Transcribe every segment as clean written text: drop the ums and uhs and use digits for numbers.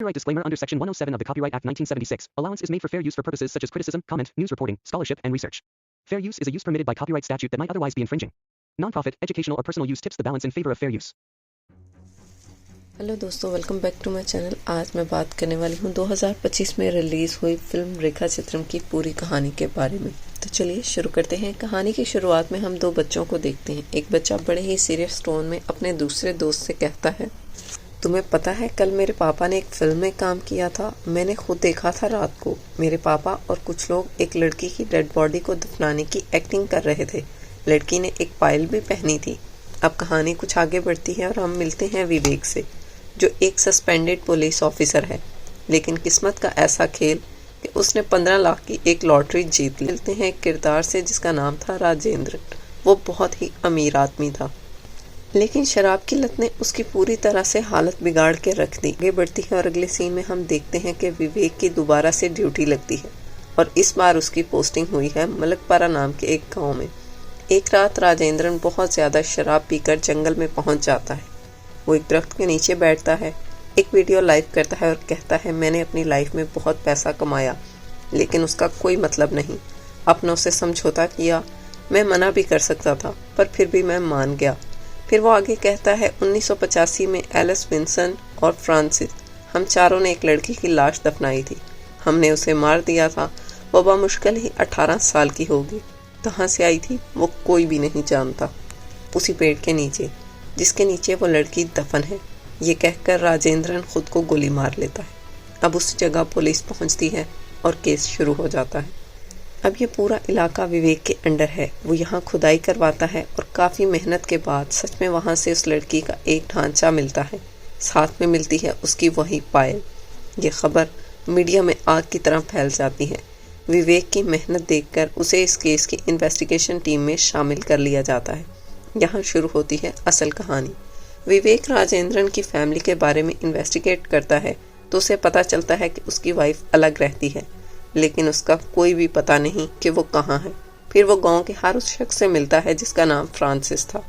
Copyright disclaimer under Section 107 of the Copyright Act 1976. Allowance is made for fair use for purposes such as criticism, comment, news reporting, scholarship, and research. Fair use is a use permitted by copyright statute that might otherwise be infringing. Non-profit, educational or personal use tips the balance in favor of fair use. Hello दोस्तों, welcome back to my channel. आज मैं बात करने वाली हूँ 2025 में release हुई film रेखा चित्रम की पूरी कहानी के बारे में। तो चलिए शुरू करते हैं। कहानी की शुरुआत में हम दो बच्चों को देखते हैं। एक बच्चा बड़े ही सीरियस टोन में अपने दूसरे दोस्त से कहता है, तुम्हें पता है कल मेरे पापा ने एक फिल्म में काम किया था। मैंने खुद देखा था रात को। मेरे पापा और कुछ लोग एक लड़की की डेड बॉडी को दफनाने की एक्टिंग कर रहे थे। लड़की ने एक पायल भी पहनी थी। अब कहानी कुछ आगे बढ़ती है और हम मिलते हैं विवेक से, जो एक सस्पेंडेड पुलिस ऑफिसर है, लेकिन किस्मत का ऐसा खेल कि उसने 15 लाख की एक लॉटरी जीत ली। मिलते हैं एक किरदार से जिसका नाम था राजेंद्र। वो बहुत ही अमीर आदमी था, लेकिन शराब की लत ने उसकी पूरी तरह से हालत बिगाड़ के रख दी। आगे बढ़ती है और अगले सीन में हम देखते हैं कि विवेक की दोबारा से ड्यूटी लगती है और इस बार उसकी पोस्टिंग हुई है मलकपारा नाम के एक गाँव में। एक रात राजेंद्रन बहुत ज्यादा शराब पीकर जंगल में पहुंच जाता है। वो एक दरख्त के नीचे बैठता है, एक वीडियो लाइव करता है और कहता है, मैंने अपनी लाइफ में बहुत पैसा कमाया, लेकिन उसका कोई मतलब नहीं। अपनों से समझौता किया। मैं मना भी कर सकता था, पर फिर भी मैं मान गया। फिर वो आगे कहता है, 1985 में एलिस विंसन और फ्रांसिस, हम चारों ने एक लड़की की लाश दफनाई थी। हमने उसे मार दिया था। वो बामुश्किल ही 18 साल की होगी। कहाँ से आई थी वो कोई भी नहीं जानता। उसी पेड़ के नीचे जिसके नीचे वो लड़की दफन है। ये कहकर राजेंद्रन खुद को गोली मार लेता है। अब उस जगह पुलिस पहुंचती है और केस शुरू हो जाता है। अब ये पूरा इलाका विवेक के अंडर है। वो यहाँ खुदाई करवाता है और काफ़ी मेहनत के बाद सच में वहाँ से उस लड़की का एक ढांचा मिलता है। साथ में मिलती है उसकी वही पायल। ये खबर मीडिया में आग की तरह फैल जाती है। विवेक की मेहनत देखकर उसे इस केस की इन्वेस्टिगेशन टीम में शामिल कर लिया जाता है। यहाँ शुरू होती है असल कहानी। विवेक राजेंद्रन की फैमिली के बारे में इन्वेस्टिगेट करता है तो उसे पता चलता है कि उसकी वाइफ अलग रहती है, लेकिन उसका कोई भी पता नहीं कि वो कहाँ है। फिर वो गांव के हर उस शख्स से मिलता है जिसका नाम फ्रांसिस था,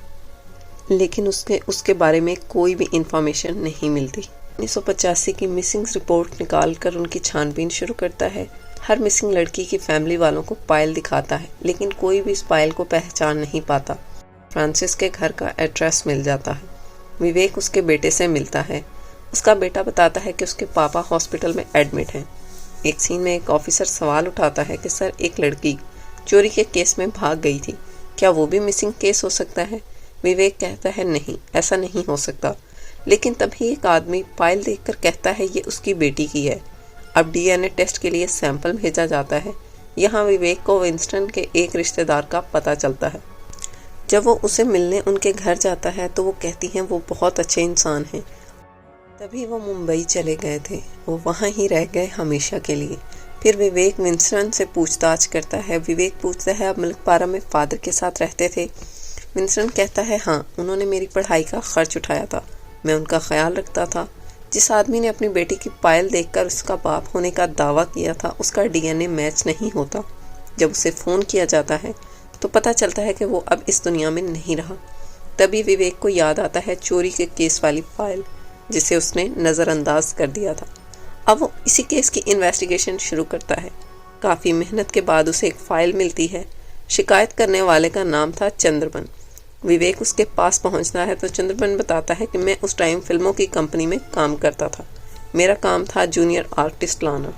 लेकिन उसके बारे में कोई भी इंफॉर्मेशन नहीं मिलती। 1985 की मिसिंग रिपोर्ट निकाल कर उनकी छानबीन शुरू करता है। हर मिसिंग लड़की की फैमिली वालों को पायल दिखाता है, लेकिन कोई भी इस पायल को पहचान नहीं पाता। फ्रांसिस के घर का एड्रेस मिल जाता है। विवेक उसके बेटे से मिलता है। उसका बेटा बताता है कि उसके पापा हॉस्पिटल में एडमिट हैं। एक सीन में एक ऑफिसर सवाल उठाता है कि सर, एक लड़की चोरी के केस में भाग गई थी, क्या वो भी मिसिंग केस हो सकता है? विवेक कहता है नहीं, ऐसा नहीं हो सकता। लेकिन तभी एक आदमी पायल देखकर कहता है ये उसकी बेटी की है। अब डीएनए टेस्ट के लिए सैंपल भेजा जाता है। यहाँ विवेक को विंस्टन के एक रिश्तेदार का पता चलता है। जब वो उसे मिलने उनके घर जाता है तो वो कहती हैं वो बहुत अच्छे इंसान हैं। तभी वो मुंबई चले गए थे। वो वहाँ ही रह गए हमेशा के लिए। फिर विवेक विंस्टन से पूछताछ करता है। विवेक पूछता है, आप मलकपारा में फादर के साथ रहते थे? विंस्टन कहता है, हाँ, उन्होंने मेरी पढ़ाई का खर्च उठाया था। मैं उनका ख्याल रखता था। जिस आदमी ने अपनी बेटी की पायल देखकर उसका बाप होने का दावा किया था, उसका डीएनए मैच नहीं होता। जब उसे फ़ोन किया जाता है तो पता चलता है कि वो अब इस दुनिया में नहीं रहा। तभी विवेक को याद आता है चोरी के केस वाली फाइल, जिसे उसने नज़रअंदाज कर दिया था। अब वो इसी केस की इन्वेस्टिगेशन शुरू करता है। काफ़ी मेहनत के बाद उसे एक फ़ाइल मिलती है। शिकायत करने वाले का नाम था चंद्रमन। विवेक उसके पास पहुंचता है तो चंद्रमन बताता है कि मैं उस टाइम फिल्मों की कंपनी में काम करता था। मेरा काम था जूनियर आर्टिस्ट लाना।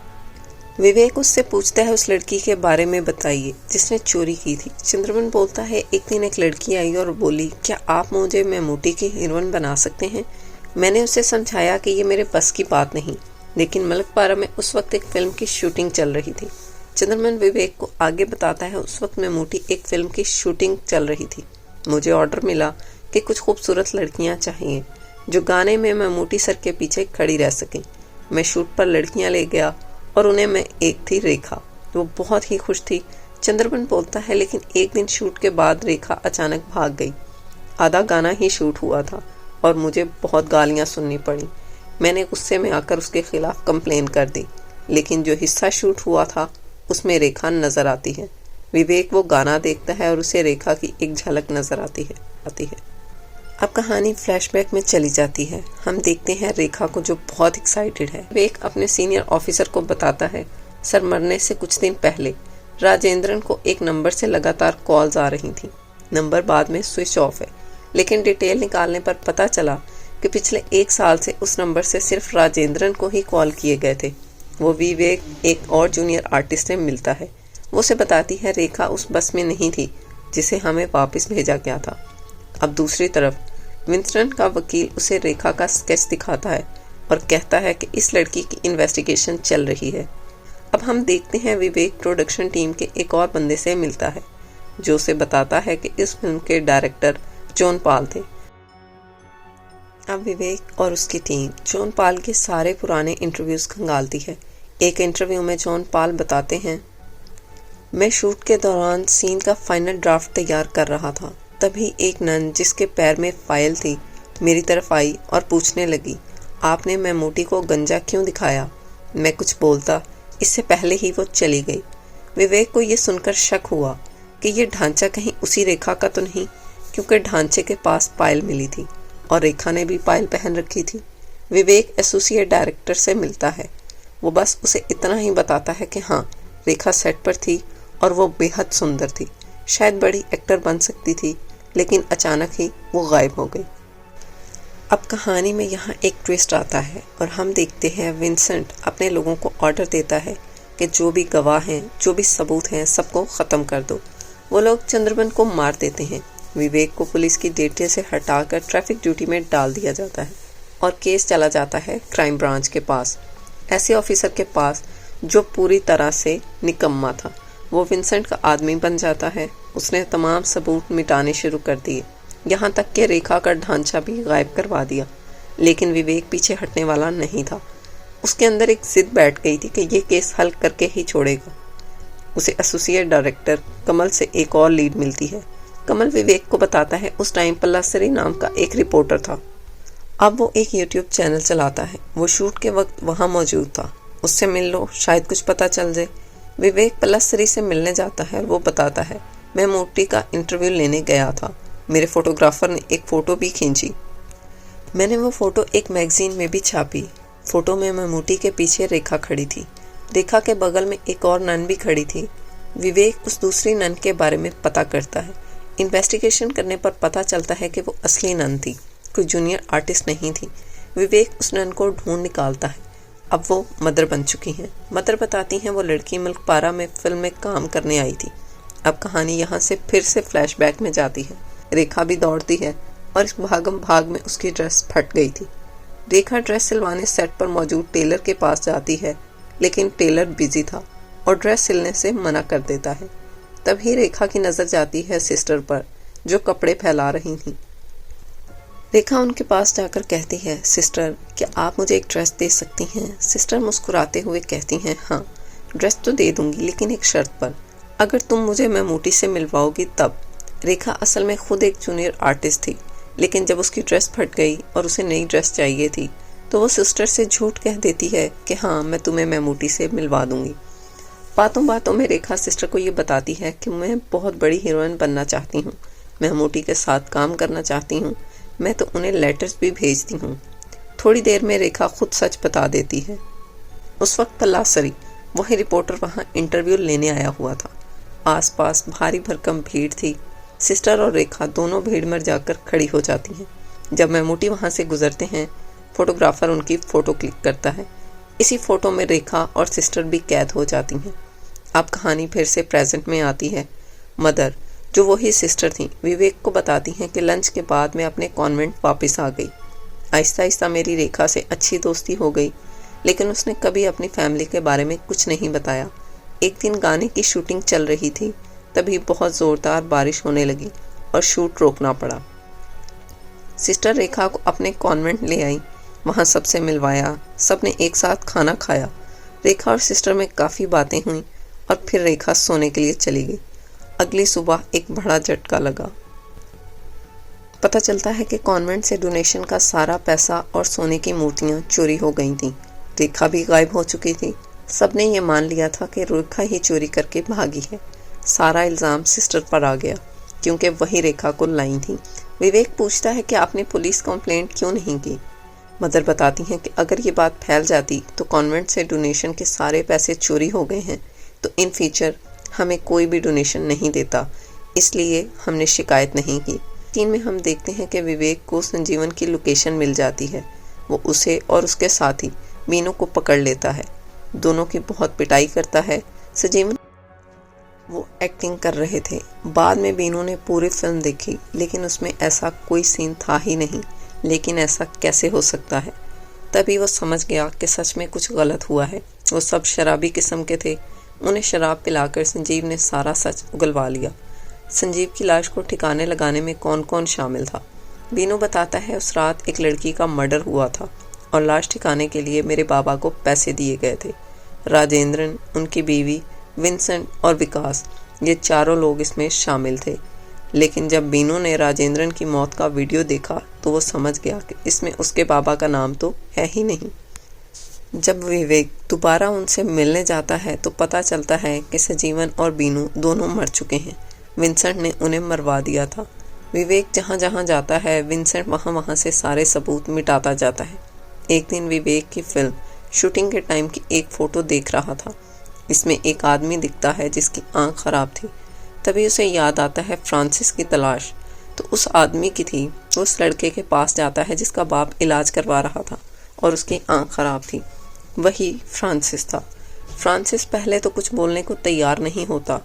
विवेक उससे पूछता है, उस लड़की के बारे में बताइए जिसने चोरी की थी। चंद्रमन बोलता है, एक दिन एक लड़की आई और बोली, क्या आप मुझे मेमूटी की हीरोइन बना सकते हैं? मैंने उसे समझाया कि ये मेरे बस की बात नहीं, लेकिन मलकपारा में उस वक्त एक फिल्म की शूटिंग चल रही थी। चंद्रमन विवेक को आगे बताता है, उस वक्त मेमूटी एक फिल्म की शूटिंग चल रही थी। मुझे ऑर्डर मिला कि कुछ खूबसूरत लड़कियाँ चाहिए जो गाने में मेमूटी सर के पीछे खड़ी रह सकें। मैं शूट पर लड़कियाँ ले गया और उन्हें में एक थी रेखा। वो बहुत ही खुश थी। चंद्रमन बोलता है, लेकिन एक दिन शूट के बाद रेखा अचानक भाग गई। आधा गाना ही शूट हुआ था और मुझे बहुत गालियां सुननी पड़ी। मैंने गुस्से में आकर उसके खिलाफ कंप्लेन कर दी, लेकिन जो हिस्सा शूट हुआ था उसमें रेखा नजर आती है। विवेक वो गाना देखता है और उसे रेखा की एक झलक नजर आती है। अब कहानी फ्लैशबैक में चली जाती है। हम देखते हैं रेखा को जो बहुत एक्साइटेड है। विवेक अपने सीनियर ऑफिसर को बताता है, सर मरने से कुछ दिन पहले राजेंद्रन को एक नंबर से लगातार कॉल्स आ रही थी। नंबर बाद में स्विच ऑफ है, लेकिन डिटेल निकालने पर पता चला कि पिछले 1 साल से उस नंबर से सिर्फ राजेंद्रन को ही कॉल किए गए थे। वो विवेक एक और जूनियर आर्टिस्ट से मिलता है। वो उसे बताती है रेखा उस बस में नहीं थी जिसे हमें वापस भेजा गया था। अब दूसरी तरफ विंस्टन का वकील उसे रेखा का स्केच दिखाता है और कहता है कि इस लड़की की इन्वेस्टिगेशन चल रही है। अब हम देखते हैं विवेक प्रोडक्शन टीम के एक और बंदे से मिलता है जो उसे बताता है कि इस फिल्म के डायरेक्टर जॉन पॉल थे। अब विवेक और उसकी टीम जॉन पॉल के सारे पुराने इंटरव्यूज खंगालती है। एक इंटरव्यू में जॉन पॉल बताते हैं, मैं शूट के दौरान सीन का फाइनल ड्राफ्ट तैयार कर रहा था, तभी एक नन जिसके पैर में फाइल थी मेरी तरफ आई और पूछने लगी, आपने मैमूटी को गंजा क्यों दिखाया? मैं कुछ बोलता इससे पहले ही वो चली गई। विवेक को ये सुनकर शक हुआ कि ये ढांचा कहीं उसी रेखा का तो नहीं, क्योंकि ढांचे के पास पायल मिली थी और रेखा ने भी पायल पहन रखी थी। विवेक एसोसिएट डायरेक्टर से मिलता है। वो बस उसे इतना ही बताता है कि हाँ, रेखा सेट पर थी और वो बेहद सुंदर थी, शायद बड़ी एक्टर बन सकती थी, लेकिन अचानक ही वो गायब हो गई। अब कहानी में यहाँ एक ट्विस्ट आता है और हम देखते हैं विंसेंट अपने लोगों को ऑर्डर देता है कि जो भी गवाह हैं, जो भी सबूत हैं, सबको ख़त्म कर दो। वो लोग चंद्रबन को मार देते हैं। विवेक को पुलिस की ड्यूटी से हटाकर ट्रैफिक ड्यूटी में डाल दिया जाता है और केस चला जाता है क्राइम ब्रांच के पास, ऐसे ऑफिसर के पास जो पूरी तरह से निकम्मा था। वो विंसेंट का आदमी बन जाता है। उसने तमाम सबूत मिटाने शुरू कर दिए, यहाँ तक कि रेखा का ढांचा भी गायब करवा दिया। लेकिन विवेक पीछे हटने वाला नहीं था। उसके अंदर एक जिद बैठ गई थी कि ये केस हल करके ही छोड़ेगा। उसे एसोसिएट डायरेक्टर कमल से एक और लीड मिलती है। कमल विवेक को बताता है उस टाइम पल्लासरी नाम का एक रिपोर्टर था। अब वो एक यूट्यूब चैनल चलाता है। वो शूट के वक्त वहाँ मौजूद था, उससे मिल लो, शायद कुछ पता चल जाए। विवेक पल्लासरी से मिलने जाता है और वो बताता है, मैं मूर्ति का इंटरव्यू लेने गया था, मेरे फोटोग्राफर ने एक फ़ोटो भी खींची, मैंने वो फ़ोटो एक मैगजीन में भी छापी। फ़ोटो में ममूटी के पीछे रेखा खड़ी थी, रेखा के बगल में एक और नन भी खड़ी थी। विवेक उस दूसरी नन के बारे में पता करता है। इन्वेस्टिगेशन करने पर पता चलता है कि वो असली नन थी, कोई जूनियर आर्टिस्ट नहीं थी। विवेक उस नन को ढूंढ निकालता है। अब वो मदर बन चुकी हैं। मदर बताती हैं वो लड़की मिल्कपारा में फिल्म में काम करने आई थी। अब कहानी यहाँ से फिर से फ्लैशबैक में जाती है। रेखा भी दौड़ती है और इस भागम भाग में उसकी ड्रेस फट गई थी। रेखा ड्रेस सिलवाने सेट पर मौजूद टेलर के पास जाती है, लेकिन टेलर बिजी था और ड्रेस सिलने से मना कर देता है। तभी रेखा की नज़र जाती है सिस्टर पर, जो कपड़े फैला रही थी। रेखा उनके पास जाकर कहती है, सिस्टर क्या आप मुझे एक ड्रेस दे सकती हैं? सिस्टर मुस्कुराते हुए कहती हैं, हाँ ड्रेस तो दे दूंगी, लेकिन एक शर्त पर, अगर तुम मुझे मैमूटी से मिलवाओगी तब। रेखा असल में खुद एक जूनियर आर्टिस्ट थी, लेकिन जब उसकी ड्रेस फट गई और उसे नई ड्रेस चाहिए थी तो वो सिस्टर से झूठ कह देती है कि हाँ मैं तुम्हें मैमूटी से मिलवा दूंगी। बातों बातों में रेखा सिस्टर को ये बताती है कि मैं बहुत बड़ी हीरोइन बनना चाहती हूँ, मैमूटी के साथ काम करना चाहती हूँ, मैं तो उन्हें लेटर्स भी भेजती हूँ। थोड़ी देर में रेखा खुद सच बता देती है। उस वक्त पल्लासरी, वही रिपोर्टर, वहाँ इंटरव्यू लेने आया हुआ था। आसपास भारी भरकम भीड़ थी। सिस्टर और रेखा दोनों भीड़ में जाकर खड़ी हो जाती हैं। जब मैमूटी वहाँ से गुजरते हैं, फोटोग्राफर उनकी फ़ोटो क्लिक करता है। इसी फ़ोटो में रेखा और सिस्टर भी कैद हो जाती हैं। अब कहानी फिर से प्रेजेंट में आती है। मदर, जो वही सिस्टर थी, विवेक को बताती हैं कि लंच के बाद मैं अपने कॉन्वेंट वापस आ गई। आहिस्ता आहिस्ता मेरी रेखा से अच्छी दोस्ती हो गई, लेकिन उसने कभी अपनी फैमिली के बारे में कुछ नहीं बताया। एक दिन गाने की शूटिंग चल रही थी, तभी बहुत ज़ोरदार बारिश होने लगी और शूट रोकना पड़ा। सिस्टर रेखा को अपने कॉन्वेंट ले आई, वहाँ सबसे मिलवाया, सबने एक साथ खाना खाया। रेखा और सिस्टर में काफ़ी बातें हुई और फिर रेखा सोने के लिए चली गई। अगली सुबह एक बड़ा झटका लगा। पता चलता है कि कॉन्वेंट से डोनेशन का सारा पैसा और सोने की मूर्तियाँ चोरी हो गई थीं। रेखा भी गायब हो चुकी थी। सबने ये मान लिया था कि रेखा ही चोरी करके भागी है। सारा इल्ज़ाम सिस्टर पर आ गया। क्योंकि वही रेखा को लाई थी। विवेक पूछता है कि आपने पुलिस कंप्लेंट क्यों नहीं की। मदर बताती हैं कि अगर ये बात फैल जाती तो कॉन्वेंट से डोनेशन के सारे पैसे चोरी हो गए हैं, तो इन फ्यूचर हमें कोई भी डोनेशन नहीं देता, इसलिए हमने शिकायत नहीं की। सीन में हम देखते हैं कि विवेक को संजीवन की लोकेशन मिल जाती है। वो उसे और उसके साथी बीनू को पकड़ लेता है। दोनों की बहुत पिटाई करता है। संजीवन वो एक्टिंग कर रहे थे। बाद में बीनू ने पूरी फिल्म देखी, लेकिन उसमें ऐसा कोई सीन था ही नहीं। लेकिन ऐसा कैसे हो सकता है? तभी वो समझ गया कि सच में कुछ गलत हुआ है। वो सब शराबी किस्म के थे। उन्हें शराब पिलाकर संजीव ने सारा सच उगलवा लिया। संजीव की लाश को ठिकाने लगाने में कौन कौन शामिल था? बीनू बताता है, उस रात एक लड़की का मर्डर हुआ था और लाश ठिकाने के लिए मेरे बाबा को पैसे दिए गए थे। राजेंद्रन, उनकी बीवी, विंसेंट और विकास, ये चारों लोग इसमें शामिल थे। लेकिन जब बीनू ने राजेंद्रन की मौत का वीडियो देखा तो वो समझ गया कि इसमें उसके बाबा का नाम तो है ही नहीं। जब विवेक दोबारा उनसे मिलने जाता है तो पता चलता है कि संजीवन और बीनू दोनों मर चुके हैं। विंसेंट ने उन्हें मरवा दिया था। विवेक जहाँ जहाँ जाता है, विंसेंट वहाँ से सारे सबूत मिटाता जाता है। एक दिन विवेक की फिल्म शूटिंग के टाइम की एक फ़ोटो देख रहा था। इसमें एक आदमी दिखता है जिसकी आंख खराब थी। तभी उसे याद आता है फ्रांसिस की तलाश तो उस आदमी की थी। वो उस लड़के के पास जाता है जिसका बाप इलाज करवा रहा था और उसकी आंख खराब थी। वही फ्रांसिस था। फ्रांसिस पहले तो कुछ बोलने को तैयार नहीं होता।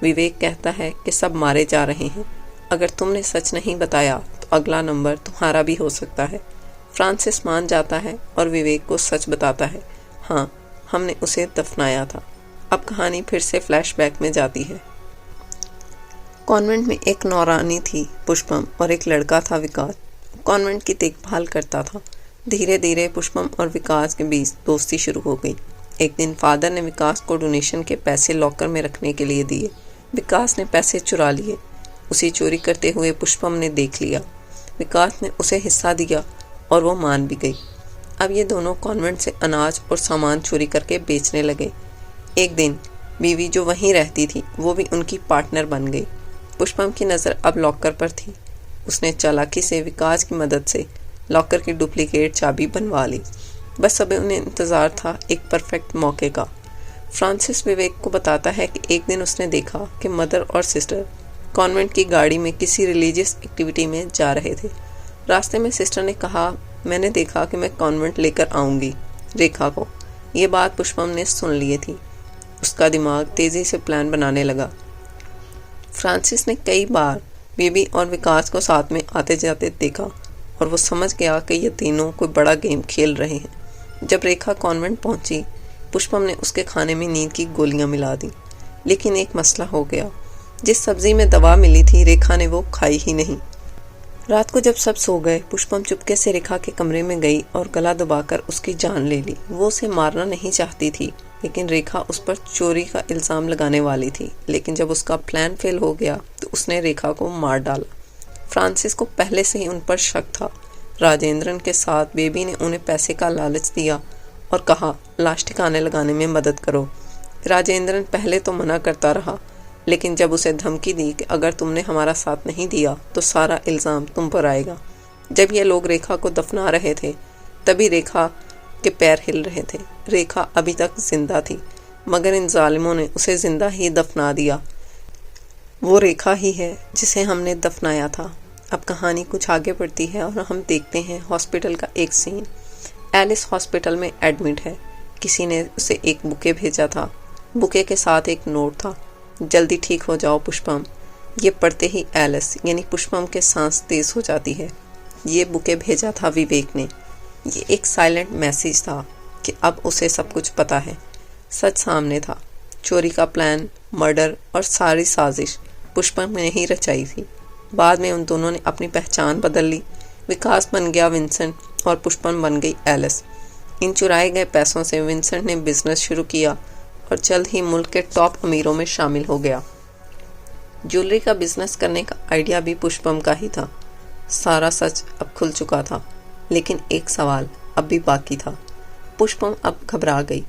विवेक कहता है कि सब मारे जा रहे हैं, अगर तुमने सच नहीं बताया तो अगला नंबर तुम्हारा भी हो सकता है। फ्रांसिस मान जाता है और विवेक को सच बताता है, हाँ, हमने उसे दफनाया था। अब कहानी फिर से फ्लैशबैक में जाती है। कॉन्वेंट में एक नौरानी थी, पुष्पम, और एक लड़का था, विकास। कॉन्वेंट की देखभाल करता था। धीरे धीरे पुष्पम और विकास के बीच दोस्ती शुरू हो गई। एक दिन फादर ने विकास को डोनेशन के पैसे लॉकर में रखने के लिए दिए। विकास ने पैसे चुरा लिए। उसे चोरी करते हुए पुष्पम ने देख लिया। विकास ने उसे हिस्सा दिया और वो मान भी गई। अब ये दोनों कॉन्वेंट से अनाज और सामान चोरी करके बेचने लगे। एक दिन बीवी जो वहीं रहती थी वो भी उनकी पार्टनर बन गई। पुष्पम की नज़र अब लॉकर पर थी। उसने चालाकी से विकास की मदद से लॉकर की डुप्लीकेट चाबी बनवा ली। बस अब उन्हें इंतज़ार था एक परफेक्ट मौके का। फ्रांसिस विवेक को बताता है कि एक दिन उसने देखा कि मदर और सिस्टर कॉन्वेंट की गाड़ी में किसी रिलीजियस एक्टिविटी में जा रहे थे। रास्ते में सिस्टर ने कहा, मैंने देखा कि मैं कॉन्वेंट लेकर आऊँगी रेखा को। ये बात पुष्पम ने सुन ली थी। उसका दिमाग तेज़ी से प्लान बनाने लगा। फ्रांसिस ने कई बार बेबी और विकास को साथ में आते जाते देखा और वो समझ गया कि ये तीनों कोई बड़ा गेम खेल रहे हैं। जब रेखा कॉन्वेंट पहुंची, पुष्पम ने उसके खाने में नींद की गोलियां मिला दी। लेकिन एक मसला हो गया। जिस सब्जी में दवा मिली थी, रेखा ने वो खाई ही नहीं। रात को जब सब सो गए, पुष्पम चुपके से रेखा के कमरे में गई और गला दबाकर उसकी जान ले ली। वो उसे मारना नहीं चाहती थी, लेकिन रेखा उस पर चोरी का इल्ज़ाम लगाने वाली थी। लेकिन जब उसका प्लान फेल हो गया तो उसने रेखा को मार डाला। फ्रांसिस को पहले से ही उन पर शक था। राजेंद्रन के साथ बेबी ने उन्हें पैसे का लालच दिया और कहा, लाश ठिकाने लगाने में मदद करो। राजेंद्रन पहले तो मना करता रहा, लेकिन जब उसे धमकी दी कि अगर तुमने हमारा साथ नहीं दिया तो सारा इल्ज़ाम तुम पर आएगा। जब ये लोग रेखा को दफना रहे थे, तभी रेखा के पैर हिल रहे थे। रेखा अभी तक जिंदा थी, मगर इन जालिमों ने उसे जिंदा ही दफना दिया। वो रेखा ही है जिसे हमने दफनाया था। अब कहानी कुछ आगे बढ़ती है और हम देखते हैं हॉस्पिटल का एक सीन। एलिस हॉस्पिटल में एडमिट है। किसी ने उसे एक बुके भेजा था। बुके के साथ एक नोट था, जल्दी ठीक हो जाओ पुष्पम। ये पढ़ते ही एलिस यानी पुष्पम के सांस तेज हो जाती है। ये बुके भेजा था विवेक ने। ये एक साइलेंट मैसेज था कि अब उसे सब कुछ पता है। सच सामने था। चोरी का प्लान, मर्डर और सारी साजिश पुष्पम ने ही रचाई थी। बाद में उन दोनों ने अपनी पहचान बदल ली। विकास बन गया विंसेंट और पुष्पम बन गई एलिस। इन चुराए गए पैसों से विंसेंट ने बिजनेस शुरू किया और जल्द ही मुल्क के टॉप अमीरों में शामिल हो गया। ज्वेलरी का बिजनेस करने का आइडिया भी पुष्पम का ही था। सारा सच अब खुल चुका था, लेकिन एक सवाल अब भी बाकी था। पुष्पम अब घबरा गई।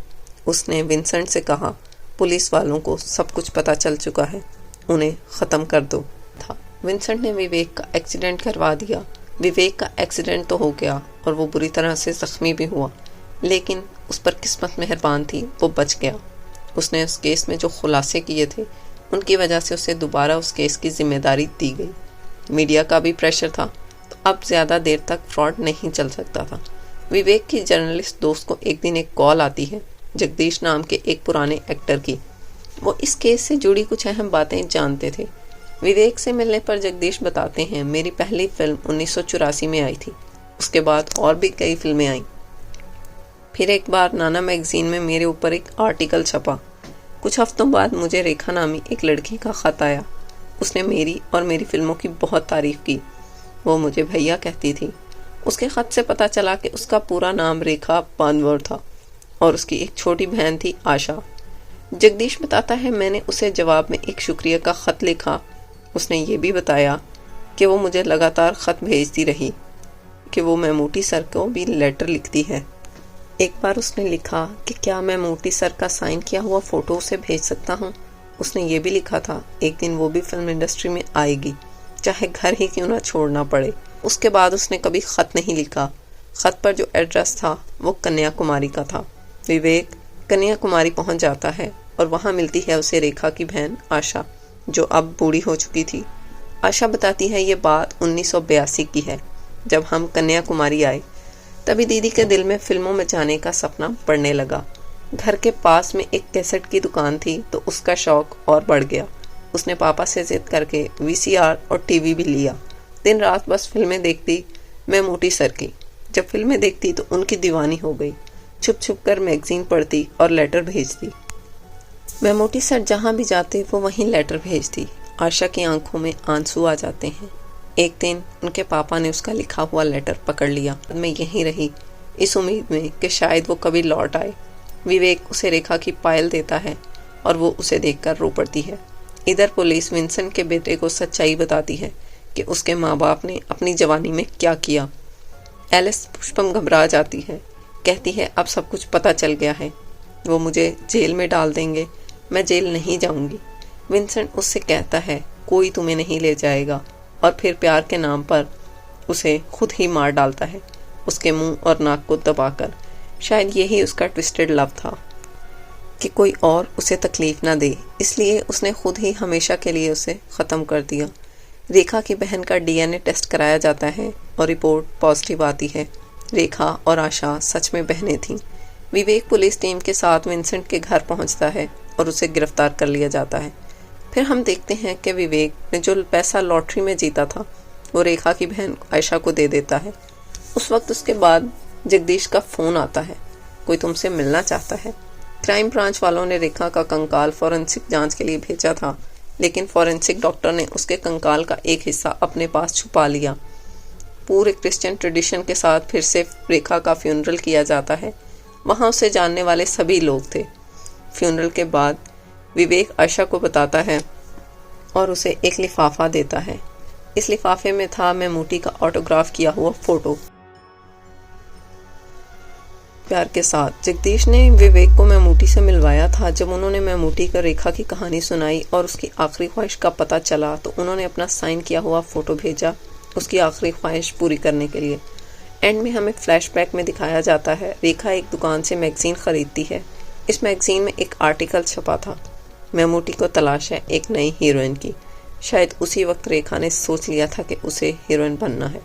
उसने विंसेंट से कहा, पुलिस वालों को सब कुछ पता चल चुका है, उन्हें ख़त्म कर दो था। विंसेंट ने विवेक का एक्सीडेंट करवा दिया। विवेक का एक्सीडेंट तो हो गया और वो बुरी तरह से जख्मी भी हुआ, लेकिन उस पर किस्मत मेहरबान थी, वो बच गया। उसने उस केस में जो खुलासे किए थे उनकी वजह से उसे दोबारा उस केस की जिम्मेदारी दी गई। मीडिया का भी प्रेशर था, तो अब ज़्यादा देर तक फ्रॉड नहीं चल सकता था। विवेक की जर्नलिस्ट दोस्त को एक दिन एक कॉल आती है, जगदीश नाम के एक पुराने एक्टर की। वो इस केस से जुड़ी कुछ अहम बातें जानते थे। विवेक से मिलने पर जगदीश बताते हैं, मेरी पहली फिल्म 1984 में आई थी, उसके बाद और भी कई फिल्में आईं। फिर एक बार नाना मैगजीन में मेरे ऊपर एक आर्टिकल छपा। कुछ हफ्तों बाद मुझे रेखा नामी एक लड़की का खत आया। उसने मेरी और मेरी फिल्मों की बहुत तारीफ की। वो मुझे भैया कहती थी। उसके खत से पता चला कि उसका पूरा नाम रेखा बानवर था और उसकी एक छोटी बहन थी आशा। जगदीश बताता है, मैंने उसे जवाब में एक शुक्रिया का खत लिखा। उसने ये भी बताया कि वो मुझे लगातार खत भेजती रही, कि वो मैमूटी सर को भी लेटर लिखती है। एक बार उसने लिखा कि क्या मैं मैमूटी सर का साइन किया हुआ फ़ोटो उसे भेज सकता हूँ। उसने ये भी लिखा था, एक दिन वो भी फिल्म इंडस्ट्री में आएगी, चाहे घर ही क्यों ना छोड़ना पड़े। उसके बाद उसने कभी ख़त नहीं लिखा। ख़त पर जो एड्रेस था वो कन्याकुमारी का था। विवेक कन्याकुमारी पहुँच जाता है और वहाँ मिलती है उसे रेखा की बहन आशा, जो अब बूढ़ी हो चुकी थी। आशा बताती है, ये बात 1982 की है, जब हम कन्याकुमारी आए। तभी दीदी के दिल में फिल्मों में जाने का सपना पड़ने लगा। घर के पास में एक कैसेट की दुकान थी, तो उसका शौक और बढ़ गया। उसने पापा से जिद करके वीसीआर और टीवी भी लिया। दिन रात बस फिल्में देखती, मैमूटी सर की। जब फिल्में देखती तो उनकी दीवानी हो गई। छुप छुप कर मैगजीन पढ़ती और लेटर भेजती। मैमूटी सर जहाँ भी जाते वो वहीं लेटर भेजती। आशा की आंखों में आंसू आ जाते हैं। एक दिन उनके पापा ने उसका लिखा हुआ लेटर पकड़ लिया। मैं यहीं रही, इस उम्मीद में कि शायद वो कभी लौट आए। विवेक उसे रेखा की पायल देता है और वो उसे देखकर रो पड़ती है। इधर पुलिस विंसेंट के बेटे को सच्चाई बताती है कि उसके माँ बाप ने अपनी जवानी में क्या किया। एलिस पुष्पम घबरा जाती है, कहती है अब सब कुछ पता चल गया है, वो मुझे जेल में डाल देंगे। मैं जेल नहीं जाऊंगी। विंसेंट उससे कहता है, कोई तुम्हें नहीं ले जाएगा, और फिर प्यार के नाम पर उसे खुद ही मार डालता है, उसके मुंह और नाक को दबाकर। शायद यही उसका ट्विस्टेड लव था कि कोई और उसे तकलीफ ना दे, इसलिए उसने खुद ही हमेशा के लिए उसे ख़त्म कर दिया। रेखा की बहन का डीएनए टेस्ट कराया जाता है और रिपोर्ट पॉजिटिव आती है। रेखा और आशा सच में बहनें थीं। विवेक पुलिस टीम के साथ विंसेंट के घर पहुंचता है और उसे गिरफ्तार कर लिया जाता है। फिर हम देखते हैं कि विवेक ने जो पैसा लॉटरी में जीता था वो रेखा की बहन आयशा को दे देता है। उस वक्त उसके बाद जगदीश का फ़ोन आता है, कोई तुमसे मिलना चाहता है। क्राइम ब्रांच वालों ने रेखा का कंकाल फॉरेंसिक जांच के लिए भेजा था, लेकिन फॉरेंसिक डॉक्टर ने उसके कंकाल का एक हिस्सा अपने पास छुपा लिया। पूरे क्रिश्चियन ट्रेडिशन के साथ फिर से रेखा का फ्यूनरल किया जाता है। वहाँ उसे जानने वाले सभी लोग थे। फ्यूनरल के बाद विवेक आयशा को बताता है और उसे एक लिफाफा देता है। इस लिफाफे में था मैमूटी का ऑटोग्राफ किया हुआ फ़ोटो। प्यार के साथ जगदीश ने विवेक को मैमूटी से मिलवाया था। जब उन्होंने मैमूटी को रेखा की कहानी सुनाई और उसकी आखिरी ख्वाहिश का पता चला, तो उन्होंने अपना साइन किया हुआ फ़ोटो भेजा उसकी आखिरी ख्वाहिश पूरी करने के लिए। एंड में हमें फ्लैशबैक में दिखाया जाता है, रेखा एक दुकान से मैगजीन खरीदती है। इस मैगजीन में एक आर्टिकल छपा था, मैमूटी को तलाश है एक नई हीरोइन की। शायद उसी वक्त रेखा ने सोच लिया था कि उसे हीरोइन बनना है।